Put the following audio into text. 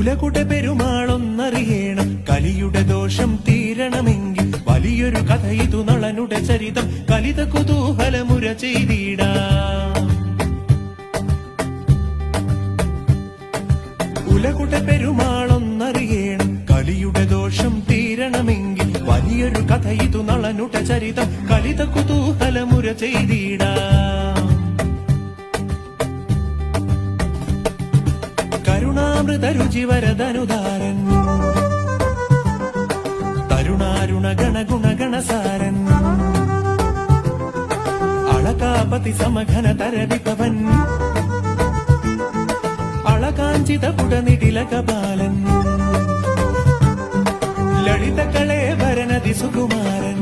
കുലകുട പെരുമാളൊന്നറിയണം, കലിയുടെ ദോഷം തീരണമെങ്കിൽ വലിയൊരു കഥ ഇതു നളനുടെ ചരിതം കലിത കുതൂഹലമുര ചെയ്തിടാം. കുലകുട പെരുമാളൊന്നറിയണം, കലിയുടെ ദോഷം തീരണമെങ്കിൽ വലിയൊരു കഥ ഇതു നളനുടെ ചരിതം കലിത കുതൂഹലമുര ചെയ്തിടാം. കരുണാമൃത രുചിവരദനുദാരൻ, തരുണാരുണ ഗണഗുണഗണസാരൻ, അളകാപതി സമഘന തരവിപവൻ, അളകാഞ്ചിത പുടനിടിലകപാലൻ, ലളിത കളേവരനതി സുകുമാരൻ,